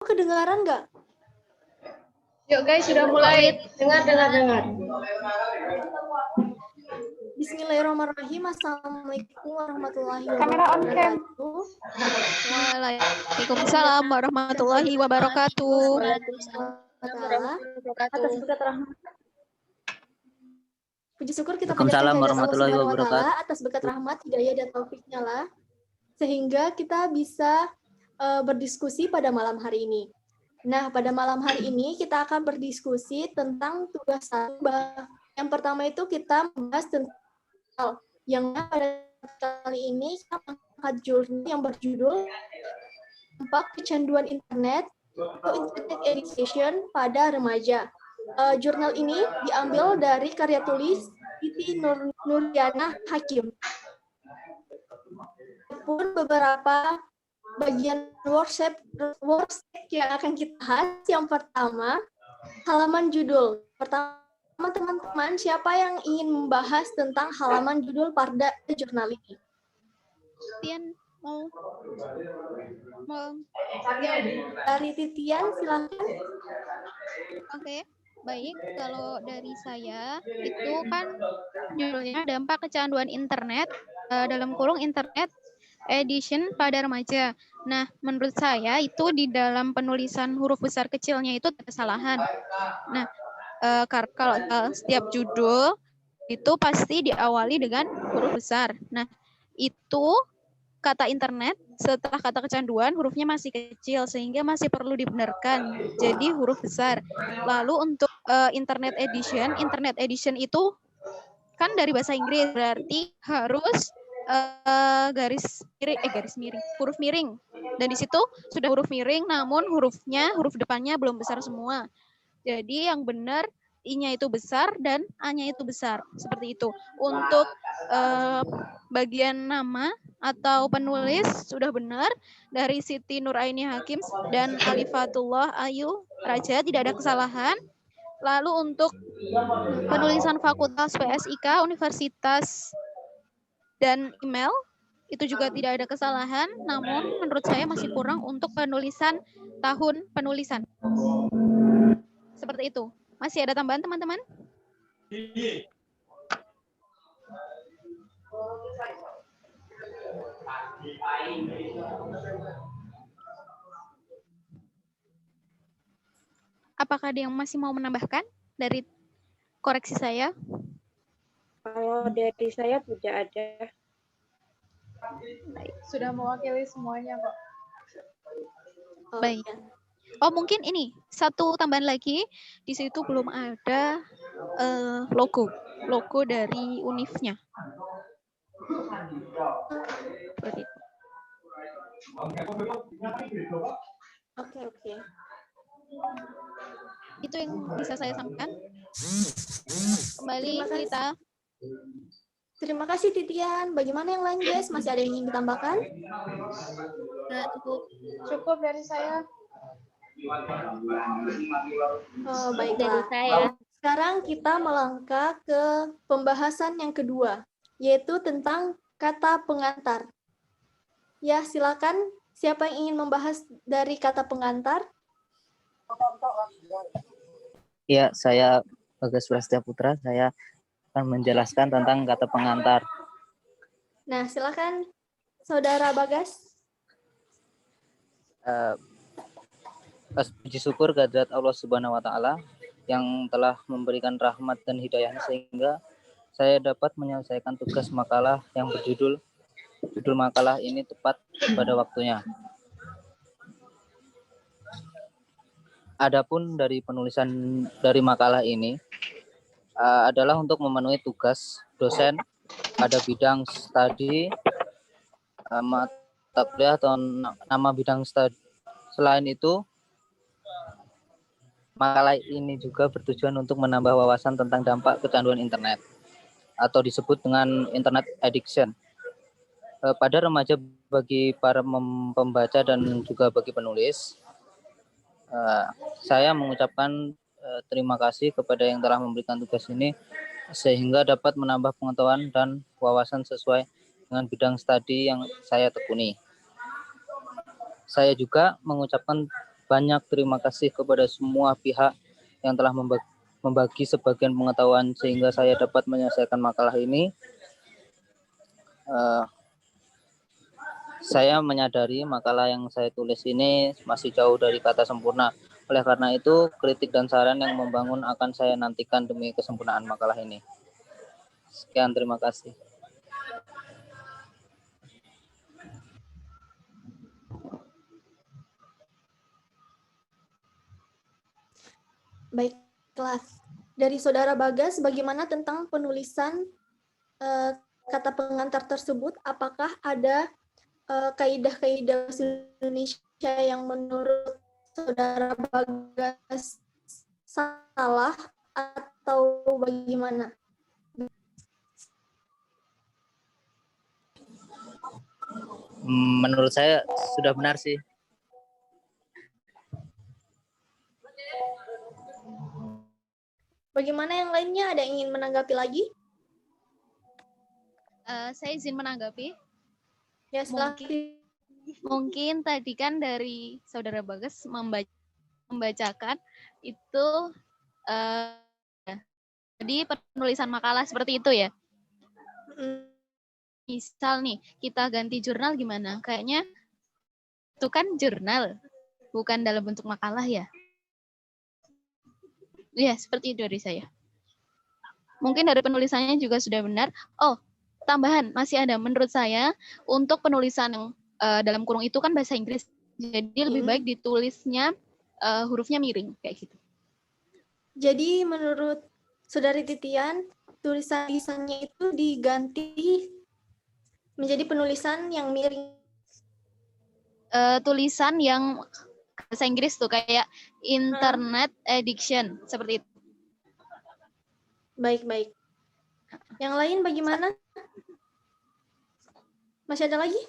kedengaran nggak? Yuk guys, sudah mulai. Dengar. Bismillahirrahmanirrahim. Assalamualaikum warahmatullahi wabarakatuh. Waalaikumsalam warahmatullahi wabarakatuh. Atas berkat rahmat. Puji syukur kita Waalaikumsalam panjatkan warahmatullahi Allah Subhanahu wa Ta'ala wabarakatuh. atas berkat rahmat, hidayah dan taufiknya lah, sehingga kita bisa berdiskusi pada malam hari ini. Nah, pada malam hari ini kita akan berdiskusi tentang tugas yang pertama itu kita membahas tentang yang pada kali ini kita mengangkat jurnal yang berjudul Dampak Kecanduan Internet atau Internet Addiction pada Remaja. Jurnal ini diambil dari karya tulis Siti Nurjana Hakim. Pun beberapa bagian workshop yang akan kita bahas. Yang pertama, halaman judul. Pertama, teman-teman, siapa yang ingin membahas tentang halaman judul pada jurnal ini? Titian mau Dari Titian, silakan. Oke. Baik, kalau dari saya itu kan judulnya Dampak Kecanduan Internet dalam kurung Internet Edition pada remaja. Nah, menurut saya itu di dalam penulisan huruf besar kecilnya itu ada kesalahan. Nah, kalau setiap judul itu pasti diawali dengan huruf besar. Nah, itu kata internet setelah kata kecanduan hurufnya masih kecil sehingga masih perlu dibenarkan jadi huruf besar. Lalu untuk internet edition itu kan dari bahasa Inggris, berarti harus garis miring, huruf miring. Dan di situ sudah huruf miring, namun huruf depannya belum besar semua. Jadi yang benar I-nya itu besar dan A-nya itu besar, seperti itu. Untuk bagian nama atau penulis sudah benar dari Siti Nuraini Hakim dan Alifatullah Ayu Raja, tidak ada kesalahan. Lalu untuk penulisan fakultas PSIK, universitas dan email itu juga tidak ada kesalahan, namun menurut saya masih kurang untuk penulisan tahun penulisan. Seperti itu. Masih ada tambahan, teman-teman? Apakah ada yang masih mau menambahkan dari koreksi saya? Kalau dari saya tidak ada. Baik. Sudah mewakili semuanya kok. Baik. Oh, mungkin ini satu tambahan lagi, di situ belum ada logo dari univnya. Seperti itu. Oke. Itu yang bisa saya sampaikan. Kembali kita. Terima kasih Titian. Bagaimana yang lain guys? Masih ada yang ingin ditambahkan? Cukup dari saya. Baiklah. Dari saya. Sekarang kita melangkah ke pembahasan yang kedua, yaitu tentang kata pengantar. Ya, silakan. Siapa yang ingin membahas dari kata pengantar? Ya, saya Bagas Prastya Putra. Saya akan menjelaskan tentang kata pengantar. Nah, silakan Saudara Bagas. Puji syukur kehadirat Allah Subhanahu wa Ta'ala yang telah memberikan rahmat dan hidayahnya sehingga saya dapat menyelesaikan tugas makalah yang judul makalah ini tepat pada waktunya. Adapun dari penulisan dari makalah ini adalah untuk memenuhi tugas dosen pada bidang studi mata kuliah atau nama bidang studi. Selain itu, makalah ini juga bertujuan untuk menambah wawasan tentang dampak kecanduan internet atau disebut dengan internet addiction pada remaja bagi para pembaca dan juga bagi penulis. Saya mengucapkan terima kasih kepada yang telah memberikan tugas ini sehingga dapat menambah pengetahuan dan wawasan sesuai dengan bidang studi yang saya tekuni. Saya juga mengucapkan banyak terima kasih kepada semua pihak yang telah membagi sebagian pengetahuan sehingga saya dapat menyelesaikan makalah ini. Saya menyadari makalah yang saya tulis ini masih jauh dari kata sempurna. Oleh karena itu, kritik dan saran yang membangun akan saya nantikan demi kesempurnaan makalah ini. Sekian, terima kasih. Baiklah. Dari Saudara Bagas, bagaimana tentang penulisan kata pengantar tersebut? Apakah ada kaidah-kaidah bahasa Indonesia yang menurut Saudara Bagas salah atau bagaimana? Menurut saya sudah benar sih. Bagaimana yang lainnya? Ada yang ingin menanggapi lagi? Saya izin menanggapi. Ya, silakan. Mungkin tadi kan dari Saudara Bagas membacakan itu jadi penulisan makalah seperti itu ya. Misal nih, kita ganti jurnal gimana? Kayaknya itu kan jurnal, bukan dalam bentuk makalah ya. Ya, seperti itu dari saya. Mungkin dari penulisannya juga sudah benar. Oh, tambahan, masih ada menurut saya untuk penulisan yang dalam kurung itu kan bahasa Inggris. Jadi lebih baik ditulisnya hurufnya miring kayak gitu. Jadi menurut Saudari Titian, tulisannya itu diganti menjadi penulisan yang miring. Tulisan yang bahasa Inggris tuh kayak internet addiction seperti itu. Baik. Yang lain bagaimana? Masih ada lagi?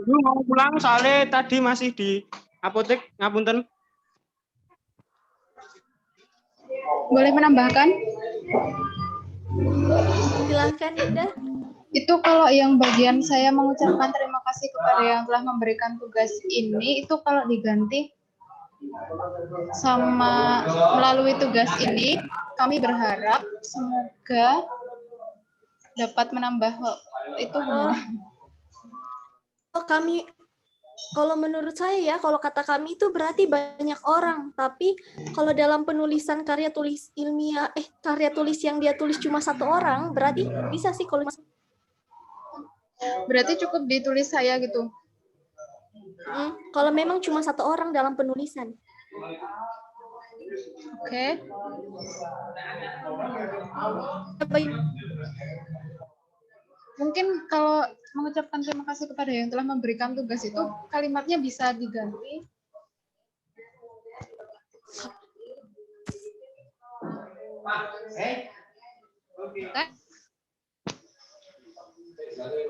Mau pulang soalnya tadi masih di apotek, ngapunten. Boleh menambahkan? Silahkan, Ida. Itu kalau yang bagian saya mengucapkan terima kasih kepada yang telah memberikan tugas ini, itu kalau diganti sama melalui tugas ini, kami berharap semoga dapat menambah itu. Kami, kalau menurut saya ya, kalau kata kami itu berarti banyak orang. Tapi kalau dalam penulisan karya tulis ilmiah, karya tulis yang dia tulis cuma satu orang, berarti bisa sih kalau berarti cukup ditulis saya gitu. Kalau memang cuma satu orang dalam penulisan. Oke. Mungkin kalau mengucapkan terima kasih kepada yang telah memberikan tugas itu, kalimatnya bisa diganti.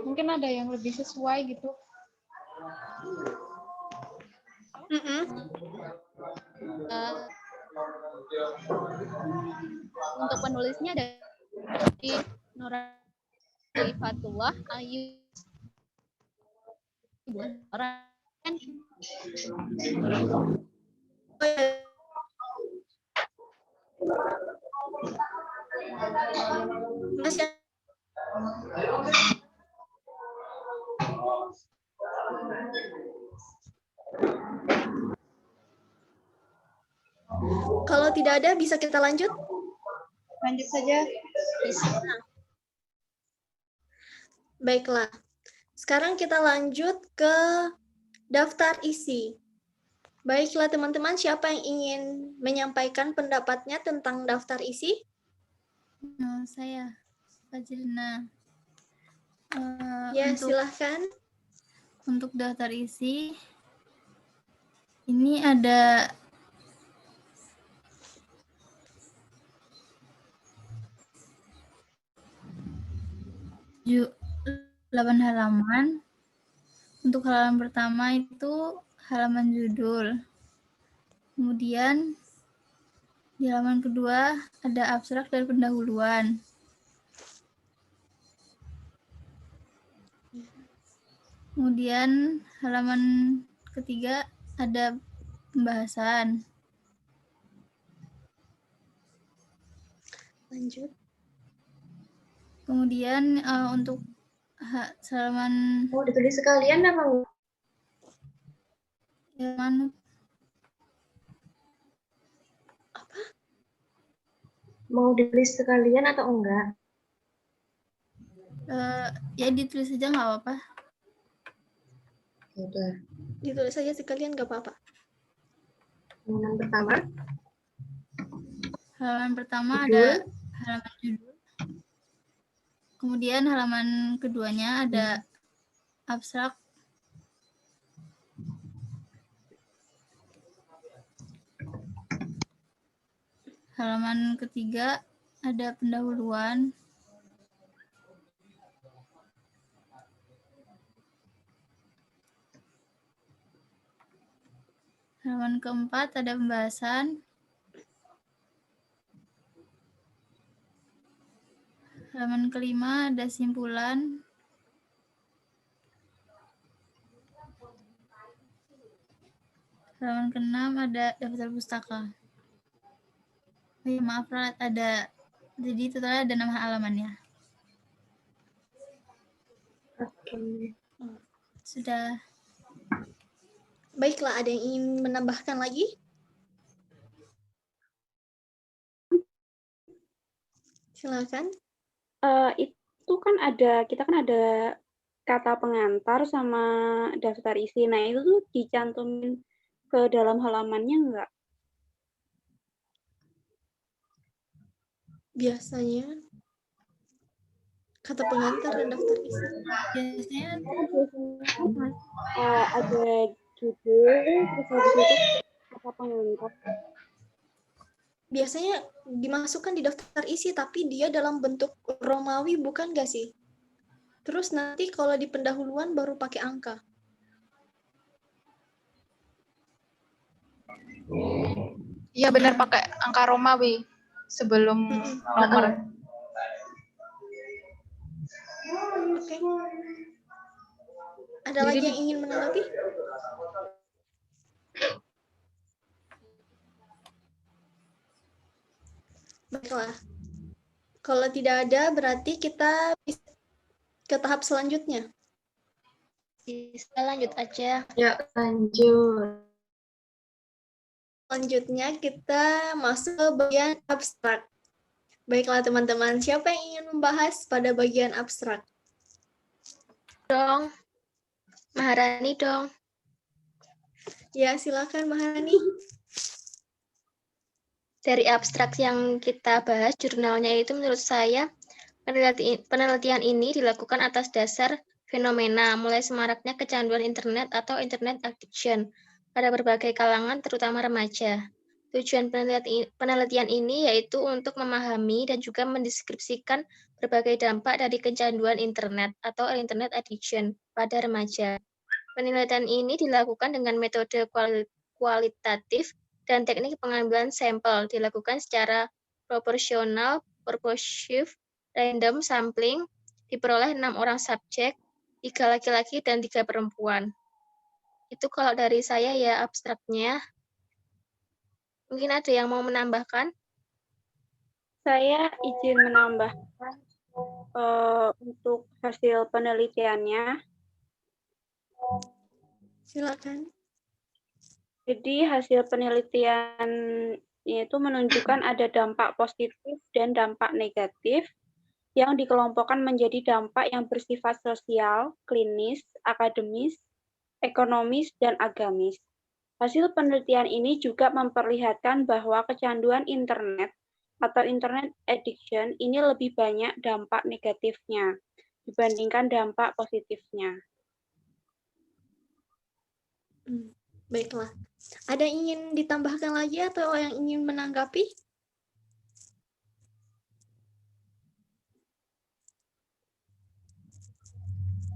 Mungkin ada yang lebih sesuai gitu. Untuk penulisnya dari Nurhalifatullah Ayu orang Kalau tidak ada, bisa kita lanjut? Lanjut saja. Baiklah. Sekarang kita lanjut ke daftar isi. Baiklah teman-teman, siapa yang ingin menyampaikan pendapatnya tentang daftar isi? Saya, Fajrina. Silahkan. Untuk daftar isi, ini ada 8 halaman. Untuk halaman pertama itu halaman judul. Kemudian di halaman kedua ada abstrak dan pendahuluan. Kemudian halaman ketiga ada pembahasan. Lanjut. Kemudian untuk halaman Mau ditulis sekalian apa enggak? halaman Mau ditulis sekalian atau enggak? ya ditulis saja nggak apa-apa. Udah. Ditulis saja sekalian nggak apa-apa. Halaman pertama. Halaman pertama Judul. ada halaman judul. Kemudian halaman keduanya ada abstrak. Halaman ketiga ada pendahuluan. Halaman keempat ada pembahasan. Halaman kelima ada simpulan. Halaman keenam ada daftar pustaka. Oh ya, maaf, ada, jadi totalnya ada 6 halamannya. Oke. Sudah. Baiklah, ada yang ingin menambahkan lagi? Silakan. Itu kan kita kan ada kata pengantar sama daftar isi. Nah, itu tuh dicantumin ke dalam halamannya enggak? Biasanya kata pengantar dan daftar isi. Biasanya ada judul, terus habis itu kata pengantar. Biasanya dimasukkan di daftar isi, tapi dia dalam bentuk Romawi, bukan nggak sih? Terus nanti kalau di pendahuluan baru pakai angka. Iya benar, pakai angka Romawi sebelum nomor. Oke. Ada lagi yang ingin menanggapi? Baiklah. Kalau tidak ada, berarti kita bisa ke tahap selanjutnya. Bisa lanjut aja. Ya, lanjut. Selanjutnya kita masuk ke bagian abstrak. Baiklah teman-teman, siapa yang ingin membahas pada bagian abstrak? Dong. Maharani dong. Ya, silakan Maharani. Dari abstrak yang kita bahas, jurnalnya itu menurut saya, penelitian ini dilakukan atas dasar fenomena mulai semaraknya kecanduan internet atau internet addiction pada berbagai kalangan, terutama remaja. Tujuan penelitian ini yaitu untuk memahami dan juga mendeskripsikan berbagai dampak dari kecanduan internet atau internet addiction pada remaja. Penelitian ini dilakukan dengan metode kualitatif dan teknik pengambilan sampel dilakukan secara proporsional, purposive, random sampling, diperoleh 6 orang subjek, 3 laki-laki dan 3 perempuan. Itu kalau dari saya ya abstraknya. Mungkin ada yang mau menambahkan? Saya izin menambahkan untuk hasil penelitiannya. Silakan. Jadi hasil penelitian itu menunjukkan ada dampak positif dan dampak negatif yang dikelompokkan menjadi dampak yang bersifat sosial, klinis, akademis, ekonomis, dan agamis. Hasil penelitian ini juga memperlihatkan bahwa kecanduan internet atau internet addiction ini lebih banyak dampak negatifnya dibandingkan dampak positifnya. Baiklah. Ada yang ingin ditambahkan lagi atau yang ingin menanggapi?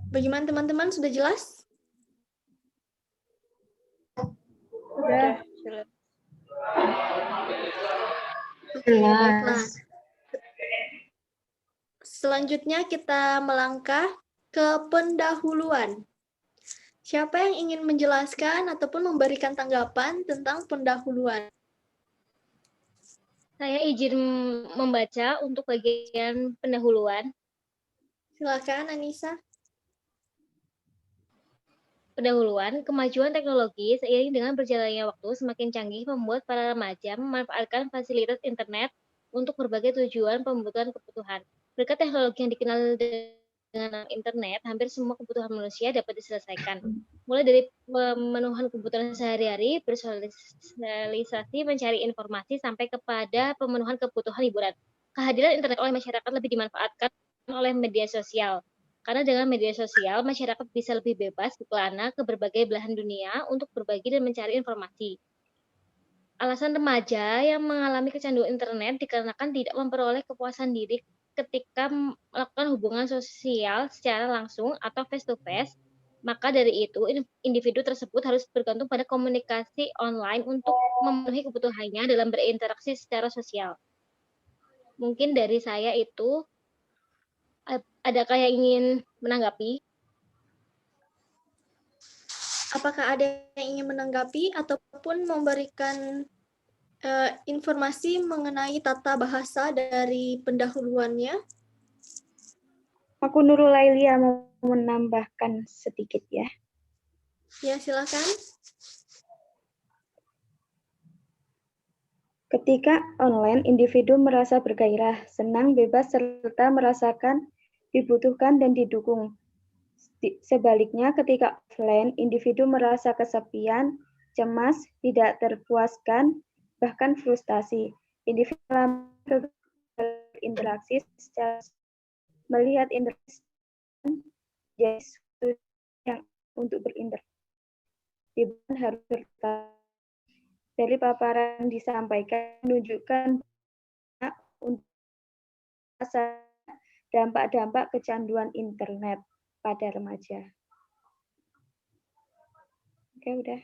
Bagaimana teman-teman, sudah jelas? Sudah. Baiklah. Selanjutnya kita melangkah ke pendahuluan. Siapa yang ingin menjelaskan ataupun memberikan tanggapan tentang pendahuluan? Saya izin membaca untuk bagian pendahuluan. Silakan, Anissa. Pendahuluan, kemajuan teknologi seiring dengan berjalannya waktu semakin canggih membuat para remaja memanfaatkan fasilitas internet untuk berbagai tujuan pembutuhan kebutuhan. Berkat teknologi yang dikenal dengan internet, hampir semua kebutuhan manusia dapat diselesaikan. Mulai dari pemenuhan kebutuhan sehari-hari, bersosialisasi, mencari informasi, sampai kepada pemenuhan kebutuhan hiburan. Kehadiran internet oleh masyarakat lebih dimanfaatkan oleh media sosial. Karena dengan media sosial, masyarakat bisa lebih bebas berkelana ke berbagai belahan dunia untuk berbagi dan mencari informasi. Alasan remaja yang mengalami kecanduan internet dikarenakan tidak memperoleh kepuasan diri ketika melakukan hubungan sosial secara langsung atau face-to-face, maka dari itu individu tersebut harus bergantung pada komunikasi online untuk memenuhi kebutuhannya dalam berinteraksi secara sosial. Mungkin dari saya itu. Adakah yang ingin menanggapi? Apakah ada yang ingin menanggapi ataupun memberikan informasi mengenai tata bahasa dari pendahuluannya? Aku Nurul Lailia mau menambahkan sedikit ya. Ya, silakan. Ketika online, individu merasa bergairah, senang, bebas, serta merasakan dibutuhkan dan didukung. Sebaliknya, ketika offline, individu merasa kesepian, cemas, tidak terpuaskan, bahkan frustasi. Individu berinteraksi secara melihat interaksi jadi sesuatu yang untuk berinteraksi harus bertahan. Dari paparan disampaikan menunjukkan untuk dampak-dampak kecanduan internet pada remaja. Oke, udah.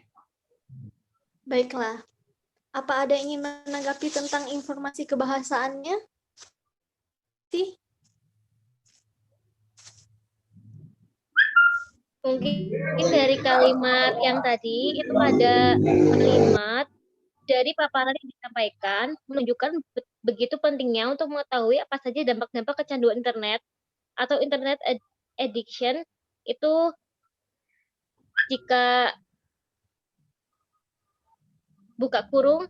Baiklah. Apa ada yang ingin menanggapi tentang informasi kebahasaannya? Sih? Mungkin dari kalimat yang tadi itu ada kalimat dari paparan yang disampaikan menunjukkan begitu pentingnya untuk mengetahui apa saja dampak-dampak kecanduan internet atau internet addiction itu jika buka kurung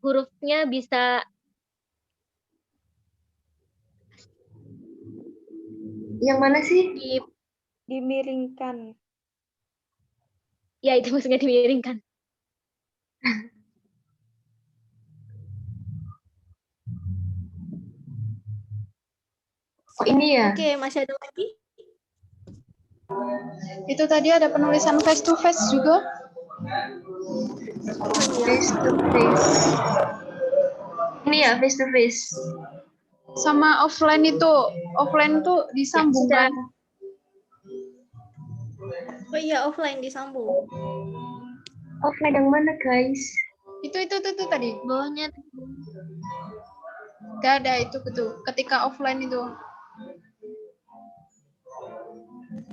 hurufnya bisa yang mana sih? Dimiringkan. Ya, itu maksudnya dimiringkan. Oh, ini ya? Oke, masih ada lagi? Itu tadi ada penulisan face to face juga. Face to face. Ini ya, face to face. Sama offline tuh disambungkan. Oh iya, offline disambung. Offline yang mana, guys? Itu tadi. Bawahnya. Gak ada itu betul. Ketika offline itu.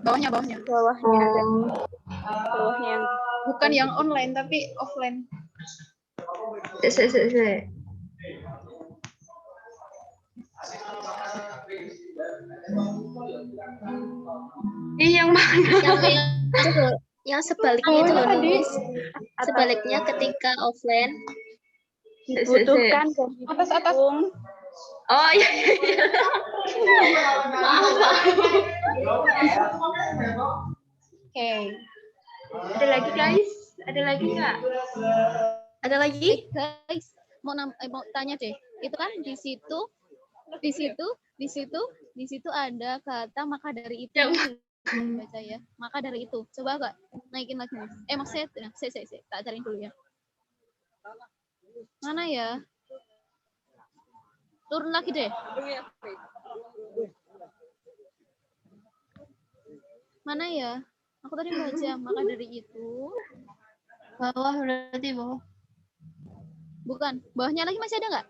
Bawahnya. Bawahnya ada. Bawahnya yang Bukan yang online tapi offline. Yang mana? Yang sebaliknya itu loh, Miss. Sebaliknya ketika offline dibutuhkan dan atas. Oh iya. Oke. Ada lagi, guys? Ada lagi nggak? Ada lagi? Guys, mau tanya deh. Itu kan di situ ada kata maka dari itu. Baca ya. Maka dari itu. Coba Kak naikin lagi. Maksudnya saya tak cariin dulu ya. Mana ya? Turun lagi deh. Mana ya? Aku tadi baca maka dari itu. Bawah berarti bawah. Bukan. Bawahnya lagi masih ada nggak?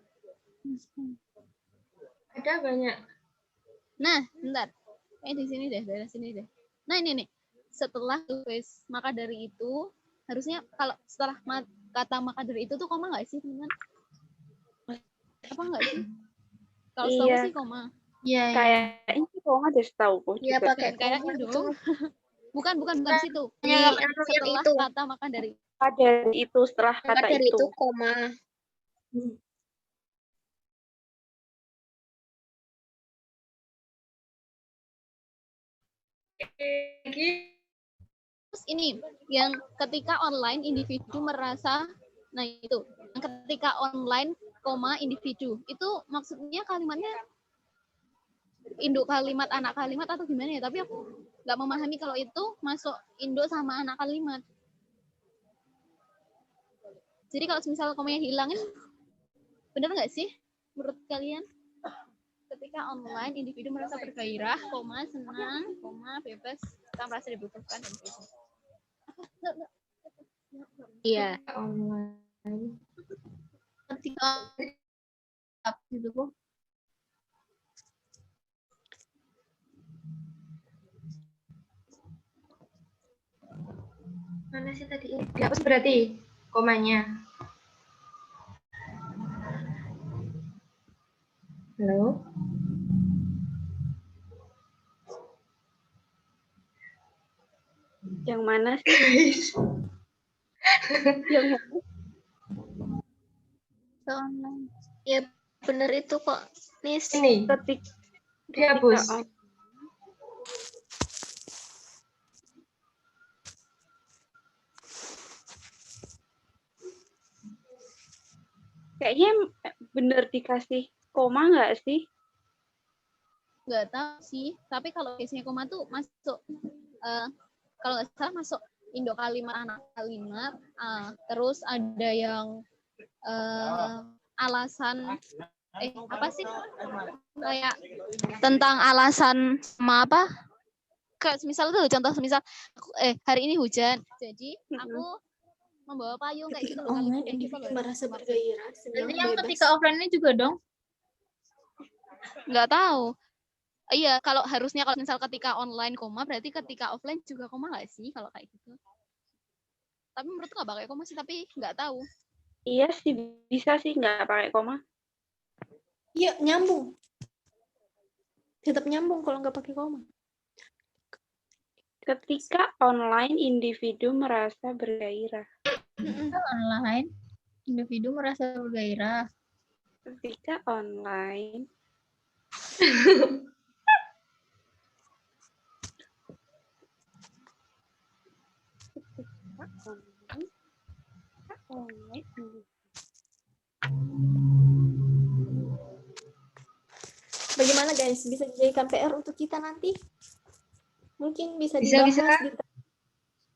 Ada banyak. Nah, bentar. Di sini deh, daerah sini deh. Nah, ini nih. setelah tulis maka dari itu harusnya kalau setelah kata maka dari itu tuh koma nggak sih teman-teman? Apa nggak sih? Kalau setahu Iya. sih koma. Iya, iya. Kayaknya koma deh setauku Iya, juga. pakai Kayaknya koma dong. Bukan di situ. Yang Setelah itu. kata maka dari Dari itu setelah Maka kata dari itu. itu koma. terus ini yang ketika online individu merasa, nah itu yang ketika online koma individu itu maksudnya kalimatnya induk kalimat anak kalimat atau gimana ya, tapi aku nggak memahami kalau itu masuk induk sama anak kalimat. Jadi kalau misal komanya hilang itu benar nggak sih menurut kalian? Ketika online individu merasa bergairah, koma senang, koma bebas, kita merasa dibutuhkan dan sebagainya. Iya. Online. Ketika gitu kok. Mana sih tadi? Dihapus berarti komanya. Halo? Yang mana sih? Yang Online. Ya, benar itu kok, Nis. Ini. Dihapus. Kayaknya bener dikasih koma nggak sih? Nggak tahu sih, tapi kalau biasanya koma tuh masuk kalau nggak salah masuk induk kalimat anak kalimat, terus ada yang alasan apa sih kayak tentang alasan sama apa, kayak misal tuh contoh misal hari ini hujan jadi aku membawa payung kayak gitu loh. Online individu merasa bergairah, senang, Berarti yang bebas. ketika offline-nya juga dong? Nggak tahu. Iya, kalau harusnya kalau misal ketika online koma, berarti ketika offline juga koma nggak sih kalau kayak gitu? Tapi menurutku nggak pakai koma sih, tapi nggak tahu. Iya sih, bisa sih nggak pakai koma. Iya, nyambung. Tetap nyambung kalau nggak pakai koma. Ketika online individu merasa bergairah. Online individu merasa bergairah. Ketika online Bagaimana guys? Bisa dijadikan PR untuk kita nanti? Mungkin bisa Bisa, dibahas bisa. di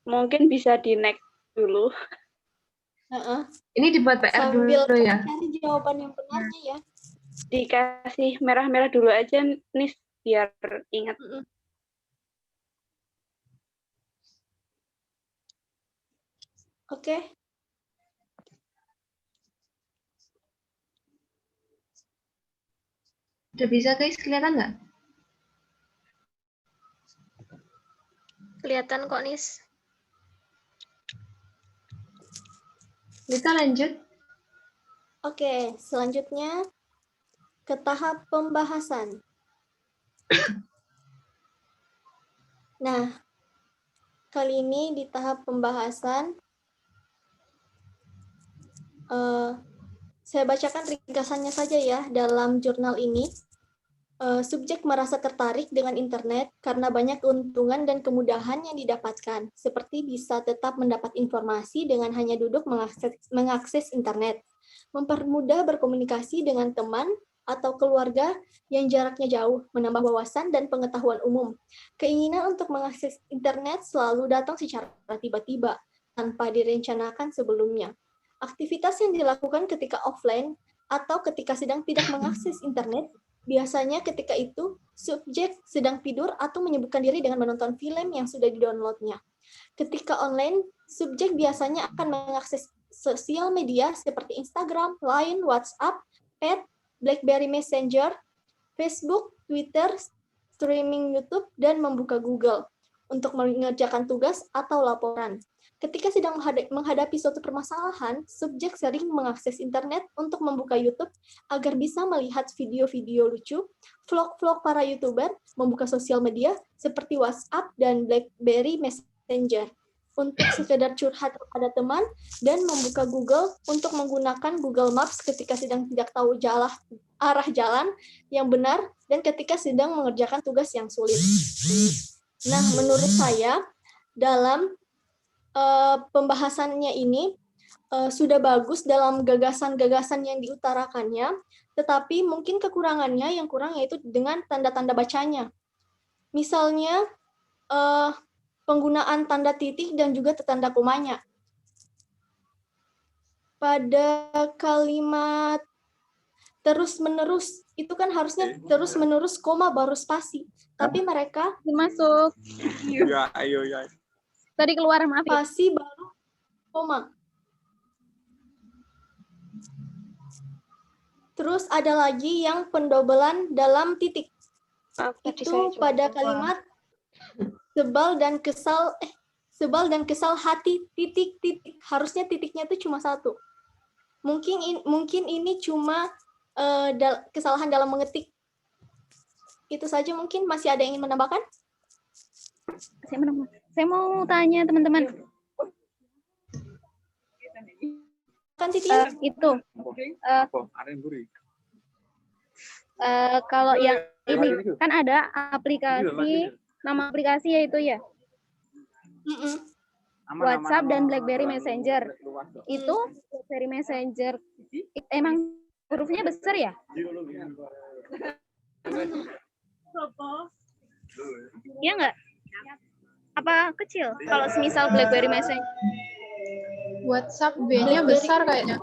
mungkin bisa di next dulu. Ini dibuat PR sambil dulu ya. cari jawaban yang benarnya ya. Dikasih merah-merah dulu aja nih biar ingat. Oke. Udah bisa guys, kelihatan nggak? Kelihatan kok, Nis. Kita lanjut. Oke, selanjutnya ke tahap pembahasan. Nah, kali ini di tahap pembahasan, saya bacakan ringkasannya saja ya dalam jurnal ini. Subjek merasa tertarik dengan internet karena banyak keuntungan dan kemudahan yang didapatkan, seperti bisa tetap mendapat informasi dengan hanya duduk mengakses internet, mempermudah berkomunikasi dengan teman atau keluarga yang jaraknya jauh, menambah wawasan dan pengetahuan umum. Keinginan untuk mengakses internet selalu datang secara tiba-tiba, tanpa direncanakan sebelumnya. Aktivitas yang dilakukan ketika offline atau ketika sedang tidak mengakses internet, biasanya ketika itu, subjek sedang tidur atau menyibukkan diri dengan menonton film yang sudah di-download-nya. Ketika online, subjek biasanya akan mengakses sosial media seperti Instagram, Line, WhatsApp, Pet, BlackBerry Messenger, Facebook, Twitter, streaming YouTube, dan membuka Google. untuk mengerjakan tugas atau laporan. Ketika sedang menghadapi suatu permasalahan, subjek sering mengakses internet untuk membuka YouTube agar bisa melihat video-video lucu, vlog-vlog para YouTuber, membuka sosial media seperti WhatsApp dan BlackBerry Messenger untuk sekedar curhat kepada teman, dan membuka Google untuk menggunakan Google Maps ketika sedang tidak tahu arah jalan yang benar dan ketika sedang mengerjakan tugas yang sulit. Nah, menurut saya dalam pembahasannya ini sudah bagus dalam gagasan-gagasan yang diutarakannya, tetapi mungkin kekurangannya yang kurang yaitu dengan tanda-tanda bacanya. Misalnya penggunaan tanda titik dan juga tanda komanya. Pada kalimat terus-menerus, itu kan harusnya terus-menerus koma baru spasi. Tapi mereka Masuk. Ya, ayo ya. Tadi keluar, maaf ya. spasi baru koma. Terus ada lagi yang pendobelan dalam titik. Itu pada kalimat sebal dan kesal hati titik. Harusnya titiknya itu cuma satu. Mungkin ini cuma kesalahan dalam mengetik. Itu saja, mungkin masih ada yang ingin menambahkan? Saya mau tanya teman-teman. Kan Titi? Itu. Kalau yang ini kan ada aplikasi, nama aplikasi yaitu ya WhatsApp dan BlackBerry Messenger. Itu BlackBerry Messenger emang hurufnya besar ya? Iya nggak? Apa kecil? Kalau semisal BlackBerry Messenger. WhatsApp B-nya besar kayaknya.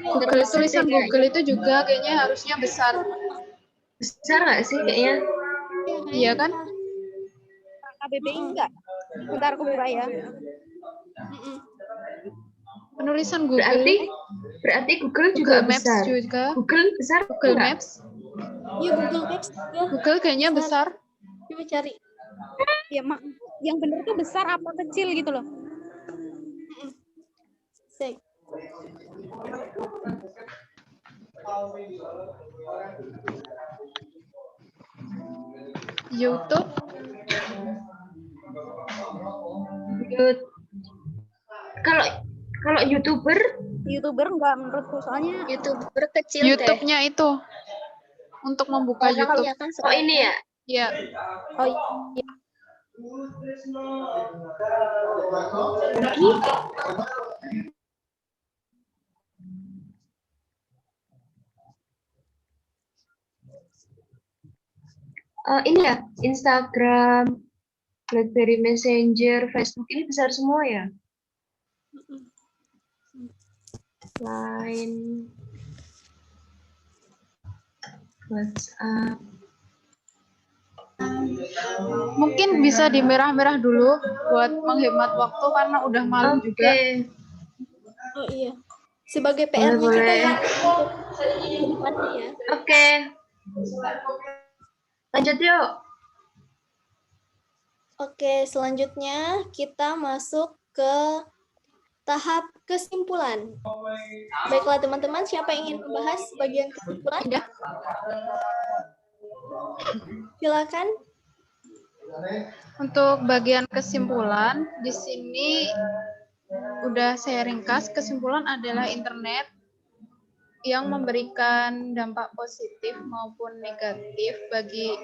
Google, tulisan Google itu juga kayaknya harusnya besar. Besar nggak sih kayaknya? Iya kan? KBBI enggak? Bentar aku buka ya. Penulisan Google. Berarti Google juga Google Maps besar. juga. Google besar. Google Maps. Iya, Google Maps juga. Google kayaknya besar. Coba cari. Ya, yang benar tuh besar apa kecil gitu loh. Sek. YouTube. Kalau YouTuber enggak menurutku, soalnya YouTuber kecil YouTube-nya itu untuk membuka YouTube. Kan oh ini ya? Iya. oh iya. Ini ya, Instagram, BlackBerry Messenger, Facebook ini besar semua ya? Line, WhatsApp. Mungkin bisa dimerah-merah dulu buat menghemat waktu karena udah malam juga. Oh iya. Sebagai PR-nya kita Boleh. ya. Depannya ya. Oke. Lanjut yuk. Oke, selanjutnya kita masuk ke tahap kesimpulan. Baiklah teman-teman, siapa yang ingin membahas bagian kesimpulan? Silakan. Untuk bagian kesimpulan, di sini udah saya ringkas. Kesimpulan adalah internet yang memberikan dampak positif maupun negatif bagi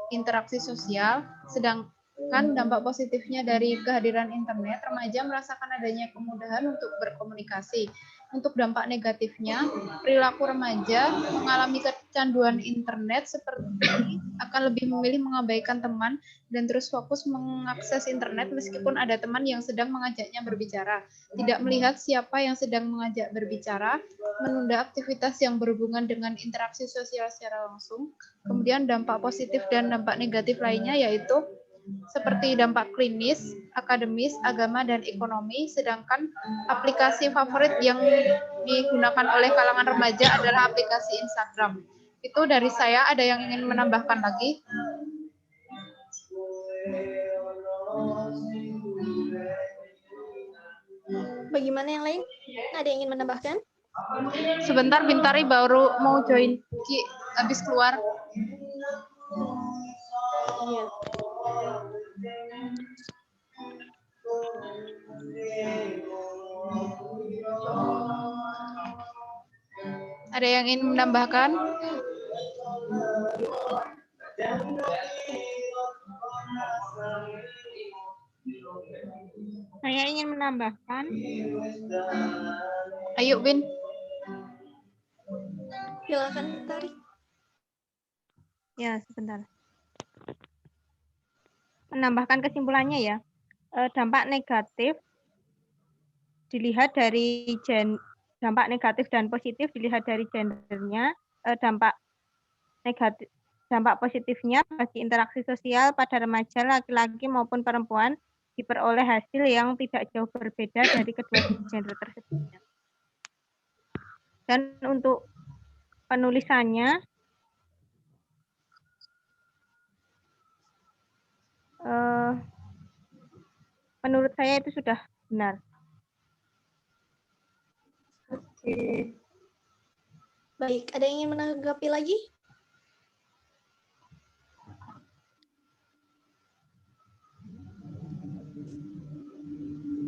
interaksi sosial, sedangkan dampak positifnya dari kehadiran internet, remaja merasakan adanya kemudahan untuk berkomunikasi. Untuk dampak negatifnya, perilaku remaja mengalami kecanduan internet seperti akan lebih memilih mengabaikan teman dan terus fokus mengakses internet meskipun ada teman yang sedang mengajaknya berbicara. Tidak melihat siapa yang sedang mengajak berbicara, menunda aktivitas yang berhubungan dengan interaksi sosial secara langsung. Kemudian dampak positif dan dampak negatif lainnya yaitu seperti dampak klinis, akademis, agama, dan ekonomi, sedangkan aplikasi favorit yang digunakan oleh kalangan remaja adalah aplikasi Instagram. Itu dari saya, ada yang ingin menambahkan lagi? Bagaimana yang lain? Ada yang ingin menambahkan? Sebentar, Bintari baru mau join. Ki, habis keluar. Iya. Ada yang ingin menambahkan? Saya ingin menambahkan. Ayo, Bin. Silakan, Tari. Ya, sebentar. Menambahkan kesimpulannya ya. Dampak negatif dilihat dari dampak negatif dan positif dilihat dari gendernya. Dampak negatif, dampak positifnya bagi interaksi sosial pada remaja laki-laki maupun perempuan diperoleh hasil yang tidak jauh berbeda dari kedua gender tersebut. Dan untuk penulisannya, menurut saya itu sudah benar. Oke. Baik, ada yang ingin menanggapi lagi?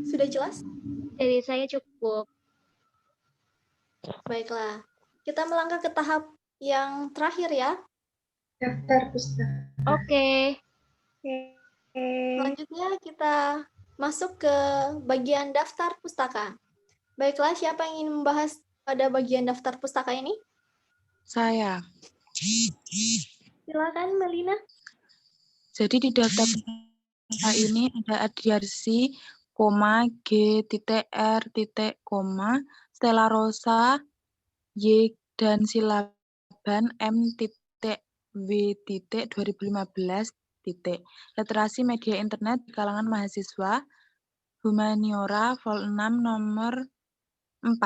Sudah jelas? Dari saya cukup. Baiklah, kita melangkah ke tahap yang terakhir ya. Daftar pustaka. Oke. Selanjutnya kita masuk ke bagian daftar pustaka. Baiklah, siapa yang ingin membahas pada bagian daftar pustaka ini? Saya. Silakan, Melina. Jadi di daftar pustaka ini ada Adiarsi, G.R. Stella Rosa, Y dan Silaban M.W. 2015. Literasi media internet di kalangan mahasiswa Humaniora Vol 6 nomor 4.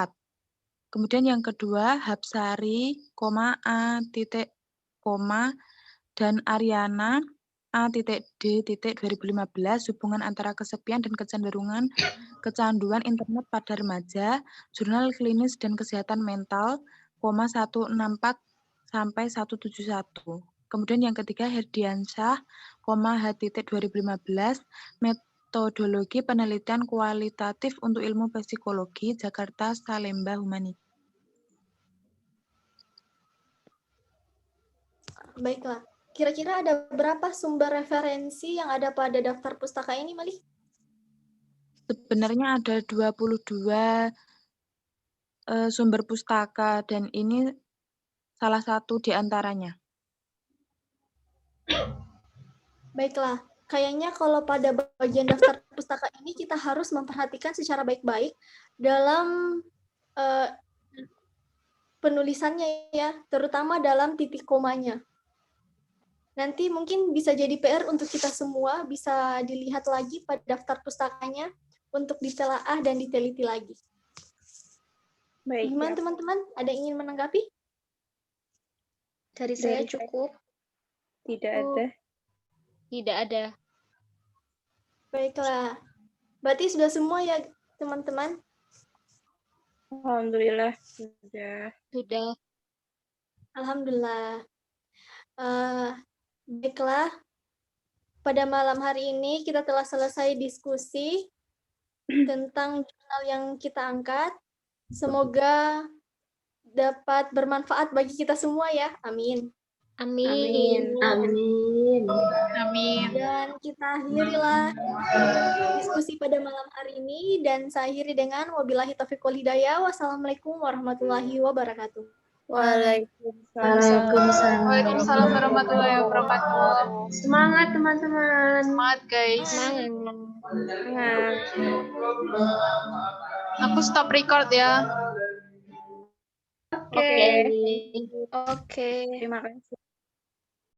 Kemudian yang kedua Hapsari, A, dan Ariana A.D. 2015 hubungan antara kesepian dan kecanduan internet pada remaja, jurnal klinis dan kesehatan mental, 164 sampai 171. Kemudian yang ketiga Herdiansyah, H.2015 metodologi penelitian kualitatif untuk ilmu psikologi, Jakarta Salemba Humanity. Baiklah. Kira-kira ada berapa sumber referensi yang ada pada daftar pustaka ini, Mali? Sebenarnya ada 22 sumber pustaka dan ini salah satu di antaranya. Baiklah, kayaknya kalau pada bagian daftar pustaka ini kita harus memperhatikan secara baik-baik dalam penulisannya ya, terutama dalam titik komanya. Nanti mungkin bisa jadi PR untuk kita semua, bisa dilihat lagi pada daftar pustakanya untuk ditelaah dan diteliti lagi. Baik. Gimana teman-teman? Ada yang ingin menanggapi? Dari saya cukup. Tidak ada. Tidak ada. Baiklah. Berarti sudah semua ya teman-teman? Alhamdulillah sudah. Sudah. Alhamdulillah. Baiklah. Pada malam hari ini kita telah selesai diskusi tentang jurnal yang kita angkat. Semoga dapat bermanfaat bagi kita semua ya. Amin. Amin. Amin. Amin. Dan kita akhirilah diskusi pada malam hari ini dan saya akhiri dengan wabillahi taufiq wal hidayah. Wassalamualaikum warahmatullahi wabarakatuh. Waalaikumsalam warahmatullahi wabarakatuh. Semangat teman-teman. Semangat guys. Semangat. Aku stop record ya. Oke. Oke. Terima kasih.